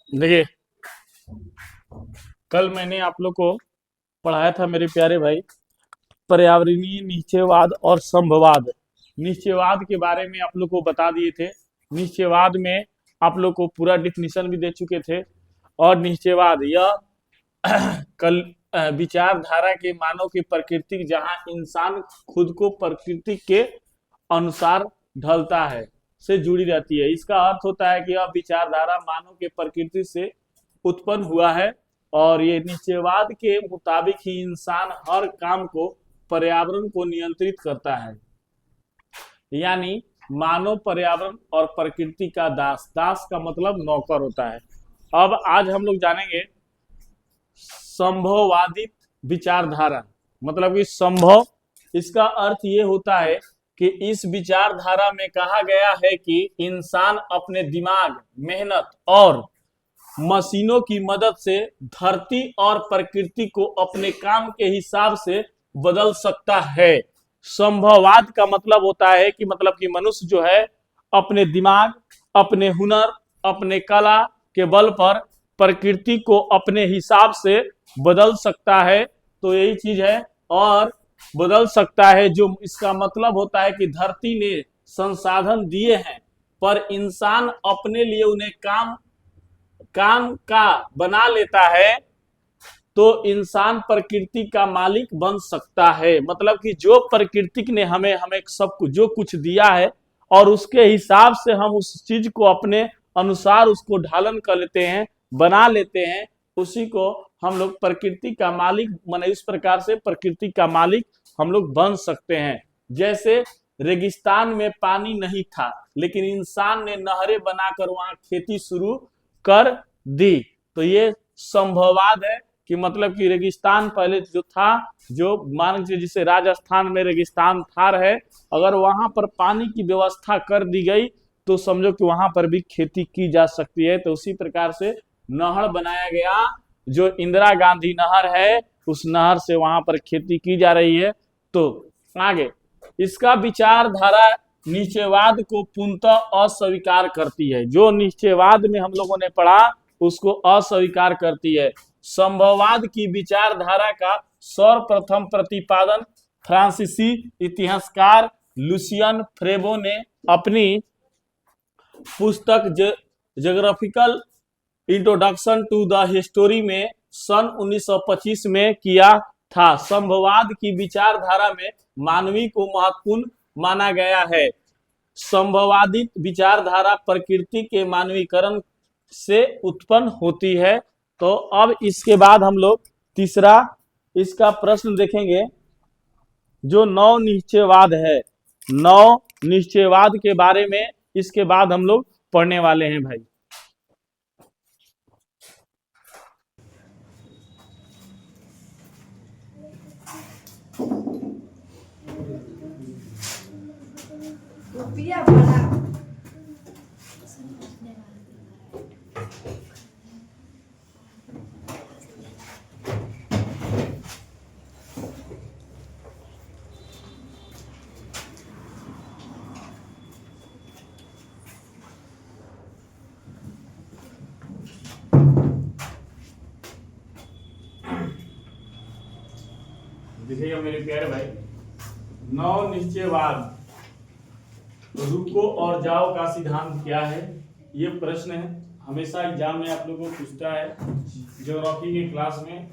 देखिए, कल मैंने आप लोग को पढ़ाया था मेरे प्यारे भाई, पर्यावरणीय निश्चयवाद और संभववाद। निश्चयवाद के बारे में आप लोग को बता दिए थे। निश्चयवाद में आप लोग को पूरा डिफिनीशन भी दे चुके थे। और निश्चयवाद यह कल विचारधारा के मानव की प्रकृति, जहां इंसान खुद को प्रकृति के अनुसार ढलता है, से जुड़ी रहती है। इसका अर्थ होता है कि यह विचारधारा मानव के प्रकृति से उत्पन्न हुआ है और ये निश्चयवाद के मुताबिक ही इंसान हर काम को पर्यावरण को नियंत्रित करता है। यानी मानव पर्यावरण और प्रकृति का दास। दास का मतलब नौकर होता है। अब आज हम लोग जानेंगे संभववादी विचारधारा। मतलब कि संभव, इसका अर्थ ये होता है कि इस विचारधारा में कहा गया है कि इंसान अपने दिमाग, मेहनत और मशीनों की मदद से धरती और प्रकृति को अपने काम के हिसाब से बदल सकता है। संभववाद का मतलब होता है कि मनुष्य जो है अपने दिमाग, अपने हुनर, अपने कला के बल पर प्रकृति को अपने हिसाब से बदल सकता है। तो यही चीज है, और बदल सकता है, जो इसका मतलब होता है कि धरती ने संसाधन दिए हैं पर इंसान अपने लिए उन्हें काम का बना लेता है, तो इंसान प्रकृति का मालिक बन सकता है। मतलब कि जो प्रकृति ने हमें सब कुछ जो कुछ दिया है और उसके हिसाब से हम उस चीज को अपने अनुसार उसको ढालन कर लेते हैं, बना लेते हैं, उसी को हम लोग प्रकृति का मालिक माने। इस प्रकार से प्रकृति का मालिक हम लोग बन सकते हैं। जैसे रेगिस्तान में पानी नहीं था, लेकिन इंसान ने नहरें बनाकर वहां खेती शुरू कर दी। तो ये संभववाद है कि मतलब कि रेगिस्तान पहले जो था, जो मान लीजिए जिसे राजस्थान में रेगिस्तान था रहे, अगर वहां पर पानी की व्यवस्था कर दी गई तो समझो कि वहां पर भी खेती की जा सकती है। तो उसी प्रकार से नहर बनाया गया, जो इंदिरा गांधी नहर है, उस नहर से वहां पर खेती की जा रही है। तो आगे इसका विचारधारा निश्चयवाद को पूर्णतः अस्वीकार करती है। जो निश्चयवाद में हम लोगों ने पढ़ा उसको अस्वीकार करती है। संभववाद की विचारधारा का सर्वप्रथम प्रतिपादन फ्रांसीसी इतिहासकार लुसियन फ्रेबो ने अपनी पुस्तक geographical introduction to the history में सन 1925 में किया था। संभववाद की विचारधारा में मानवीय को महत्वपूर्ण माना गया है। संभववादी विचारधारा प्रकृति के मानवीकरण से उत्पन्न होती है। तो अब इसके बाद हम लोग तीसरा इसका प्रश्न देखेंगे, जो नव निश्चयवाद है। नव निश्चयवाद के बारे में इसके बाद हम लोग पढ़ने वाले हैं भाई। देखिएगा मेरे प्यारे भाई, नव निश्चयवाद, रुको और जाओ का सिद्धांत क्या है, ये प्रश्न है। हमेशा एग्जाम में आप लोगों को पूछता है ज्योग्राफी के क्लास में।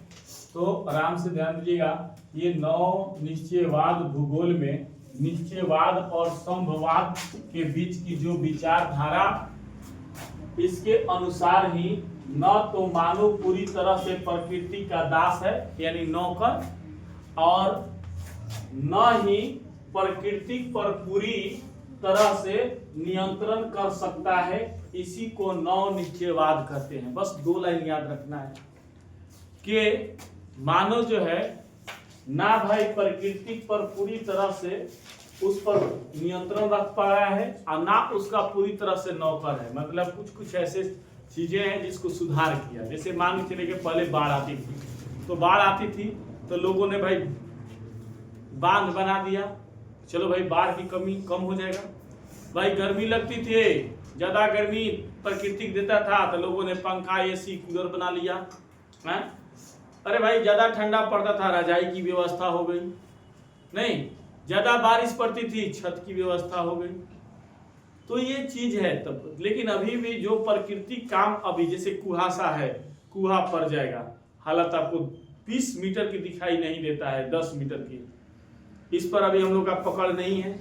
तो आराम से ध्यान दीजिएगा। ये नव निश्चयवाद भूगोल में निश्चयवाद और संभववाद के बीच की जो विचारधारा, इसके अनुसार ही न तो मानव पूरी तरह से प्रकृति का दास है यानी नौकर, और न ही प्रकृति पर पूरी तरह से नियंत्रण कर सकता है। इसी को नव निश्चयवाद कहते हैं। बस 2 लाइन याद रखना है कि मानव जो है ना भाई प्रकृति पर पूरी तरह से उस पर नियंत्रण रख पा रहा है और ना उसका पूरी तरह से नौकर है। मतलब कुछ कुछ ऐसे चीजें हैं जिसको सुधार किया। जैसे मान के चले कि पहले बाढ़ आती थी, तो बाढ़ आती थी तो लोगों ने भाई बांध बना दिया, चलो भाई बाढ़ की कमी कम हो जाएगा। भाई गर्मी लगती थी ज्यादा गर्मी प्रकृति देता था तो लोगों ने पंखा एसी कूलर बना लिया है। अरे भाई ज्यादा ठंडा पड़ता था रजाई की व्यवस्था हो गई, नहीं ज्यादा बारिश पड़ती थी छत की व्यवस्था हो गई। तो ये चीज है तब। लेकिन अभी भी जो प्रकृति काम, अभी जैसे कुहासा है, कुहा पड़ जाएगा, हालत आपको 20 मीटर की दिखाई नहीं देता है, 10 मीटर की। इस पर अभी हम लोग का पकड़ नहीं है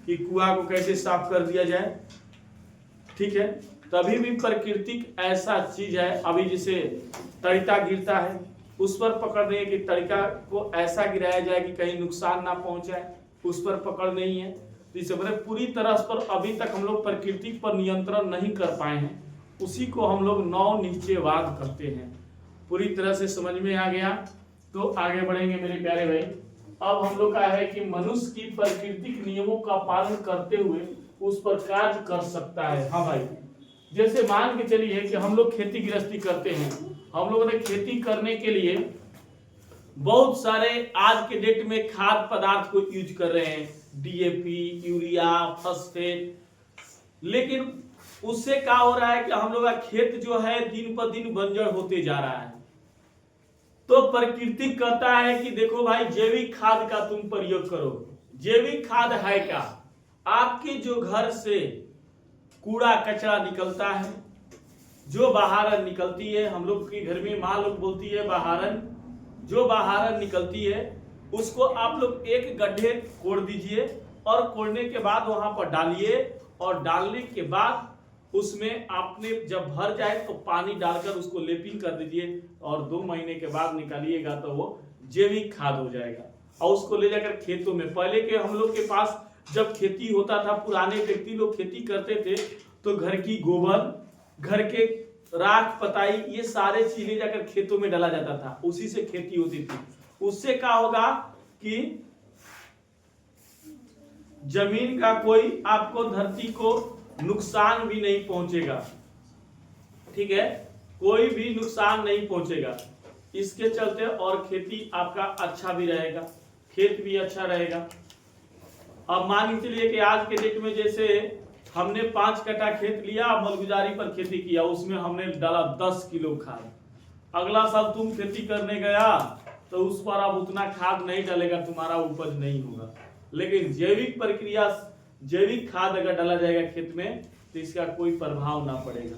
कि कुआ को कैसे साफ कर दिया जाए, ठीक है। तभी भी प्राकृतिक ऐसा चीज है, अभी जैसे तड़िता गिरता है उस पर पकड़ नहीं है कि तड़िका को ऐसा गिराया जाए कि कहीं नुकसान ना पहुंचाए, उस पर पकड़ नहीं है। तो इसे बोले पूरी तरह पर अभी तक हम लोग प्रकृति पर नियंत्रण नहीं कर पाए हैं, उसी को हम लोग नव-निश्चयवाद कहते हैं। पूरी तरह से समझ में आ गया तो आगे बढ़ेंगे मेरे प्यारे भाई। अब हम लोग का है कि मनुष्य की प्राकृतिक नियमों का पालन करते हुए उस पर कार्य कर सकता है। हाँ भाई, जैसे मान के चलिए कि हम लोग खेती गृहस्थी करते हैं, हम लोगों ने खेती करने के लिए बहुत सारे आज के डेट में खाद्य पदार्थ को यूज कर रहे हैं, डीएपी, यूरिया, फॉस्फेट। लेकिन उससे क्या हो रहा है कि हम लोग का खेत जो है दिन पर दिन बंजर होते जा रहा है। तो प्रकृति कहता है कि देखो भाई जैविक खाद का तुम प्रयोग करो। जैविक खाद है क्या? आपके जो घर से कूड़ा कचरा निकलता है, जो बहारन निकलती है, हम लोग के घर में माँ लोग बोलती है बहारन, जो बहारन निकलती है उसको आप लोग एक गड्ढे कोड़ दीजिए और कोड़ने के बाद वहां पर डालिए, और डालने के बाद उसमें आपने जब भर जाए तो पानी डालकर उसको लेपिंग कर दीजिए, और 2 महीने के बाद निकालिएगा तो वो जैविक खाद हो जाएगा। और उसको ले जाकर खेतों में, पहले के हम लोग के पास जब खेती होता था, पुराने व्यक्ति लोग खेती करते थे तो घर की गोबर, घर के राख पताई, ये सारे चीजें जाकर खेतों में डाला जाता था, उसी से खेती होती थी। उससे क्या होगा कि जमीन का कोई आपको, धरती को नुकसान भी नहीं पहुंचेगा, ठीक है, कोई भी नुकसान नहीं पहुंचेगा इसके चलते, और खेती आपका अच्छा भी रहेगा, खेत भी अच्छा रहेगा। अब मान के चलिए कि आज के डेट में जैसे हमने 5 कट्ठा खेत लिया, मलगुजारी पर खेती किया, उसमें हमने डाला 10 किलो खाद। अगला साल तुम खेती करने गया तो उस पर अब उतना खाद नहीं डालेगा, तुम्हारा उपज नहीं होगा। लेकिन जैविक प्रक्रिया, जैविक खाद अगर डाला जाएगा खेत में तो इसका कोई प्रभाव ना पड़ेगा।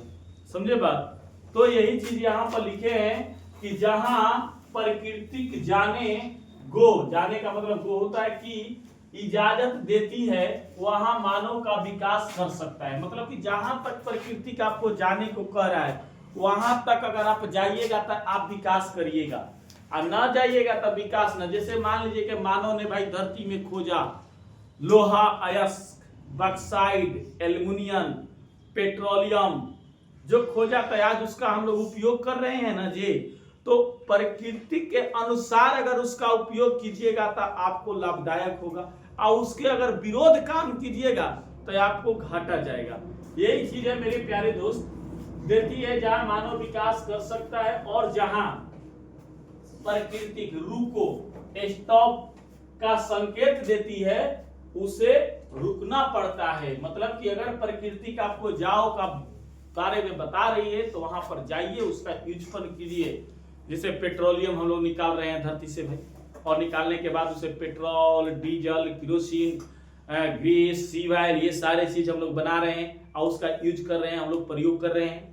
समझे बात? तो यही चीज यहाँ पर लिखे हैं कि जहां प्राकृतिक जाने, गो, जाने का मतलब गो होता है कि इजाजत देती है, वहां मानव का विकास कर सकता है। मतलब कि जहां तक प्रकृति आपको जाने को कह रहा है वहां तक अगर आप जाइएगा तो आप विकास करिएगा, और ना जाइएगा तो विकास न। जैसे मान लीजिए कि मानव ने भाई धरती में खोजा लोहा, अयस्क, बॉक्साइड, एल्युमिनियम, पेट्रोलियम, जो खोजा तो आज उसका हम लोग उपयोग कर रहे हैं ना जी। तो प्रकृति के अनुसार अगर उसका उपयोग कीजिएगा तो आपको लाभदायक होगा, और उसके अगर विरोध काम कीजिएगा तो आपको घाटा जाएगा। यही चीज है मेरे प्यारे दोस्त, देती है जहां मानव विकास कर सकता है, और जहां प्राकृतिक रुको, स्टॉप का संकेत देती है, उसे रुकना पड़ता है। मतलब कि अगर प्रकृति का आपको जाओ का बारे में बता रही है तो वहां पर जाइए, उसका यूज कीजिए। जैसे पेट्रोलियम हम लोग निकाल रहे हैं धरती से भाई, और निकालने के बाद उसे पेट्रोल, डीजल, केरोसिन, ग्रीस, सी ऑयल, ये सारे चीज हम लोग बना रहे हैं और उसका यूज कर रहे हैं, हम लोग प्रयोग कर रहे हैं।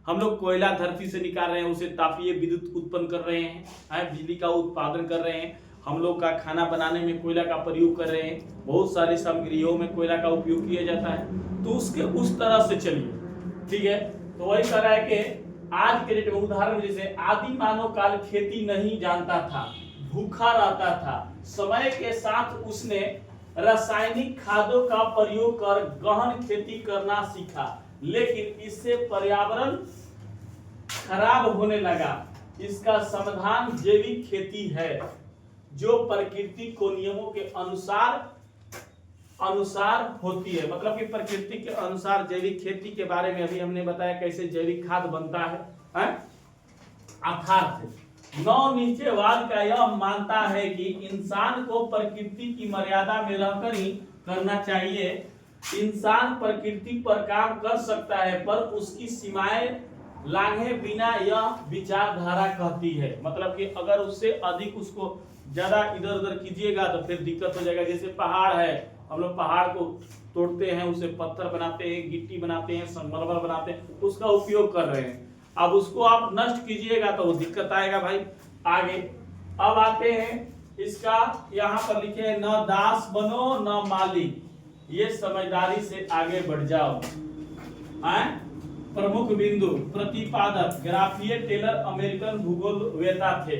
हम लोग कोयला धरती से निकाल रहे हैं, उसे तापीय विद्युत उत्पन्न कर रहे हैं, बिजली का उत्पादन कर रहे हैं। हम लोग का खाना बनाने में कोयला का प्रयोग कर रहे हैं, बहुत सारी सामग्रियों में कोयला का उपयोग किया जाता है। तो उसके उस तरह से चलिए, ठीक है। तो वही कह रहा है कि आज के डेट में उदाहरण जैसे आदि मानव काल खेती नहीं जानता था, भूखा रहता था, समय के साथ उसने रासायनिक खादों का प्रयोग कर गहन खेती करना सीखा, लेकिन इससे पर्यावरण खराब होने लगा। इसका समाधान जैविक खेती है, जो प्रकृति को नियमों के अनुसार होती है। मतलब कि प्रकृति के अनुसार जैविक खेती के बारे में अभी हमने बताया कैसे जैविक खाद बनता है। अर्थात नव-निश्चयवाद का यह मानता है कि इंसान को प्रकृति की मर्यादा में रहकर ही करना चाहिए। इंसान प्रकृति पर काम कर सकता है पर उसकी सीमाएं लांघे बिना यह विचारधारा कहती है। मतलब कि अगर उससे अधिक उसको ज्यादा इधर उधर कीजिएगा तो फिर दिक्कत हो जाएगा। जैसे पहाड़ है, हम लोग पहाड़ को तोड़ते हैं, उसे पत्थर बनाते हैं, गिट्टी बनाते हैं, संगमरमर बनाते हैं, उसका उपयोग कर रहे हैं। अब उसको आप नष्ट कीजिएगा तो वो दिक्कत आएगा भाई। आगे अब आते हैं इसका, यहाँ पर लिखे हैं न दास बनो न मालिक, ये समझदारी से आगे बढ़ जाओ। प्रमुख बिंदु प्रतिपादक ग्राफिए टेलर अमेरिकन भूगोलवेता थे।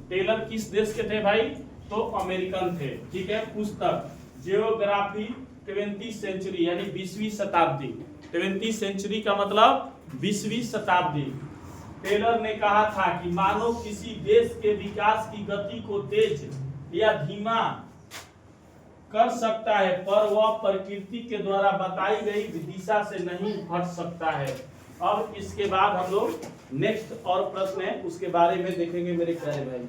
टेलर किस देश के थे भाई? तो अमेरिकन थे। ठीक है। पुस्तक जियोग्राफी 20th सेंचुरी यानी 20वीं शताब्दी। 20th सेंचुरी का मतलब 20वीं शताब्दी। टेलर ने कहा था कि मानव किसी देश के विकास की गति को तेज या धीमा कर सकता है पर वह प्रकृति के द्वारा बताई गई दिशा से नहीं हट सकता है। अब इसके बाद हम लोग नेक्स्ट और प्रश्न है उसके बारे में देखेंगे मेरे प्यारे भाई।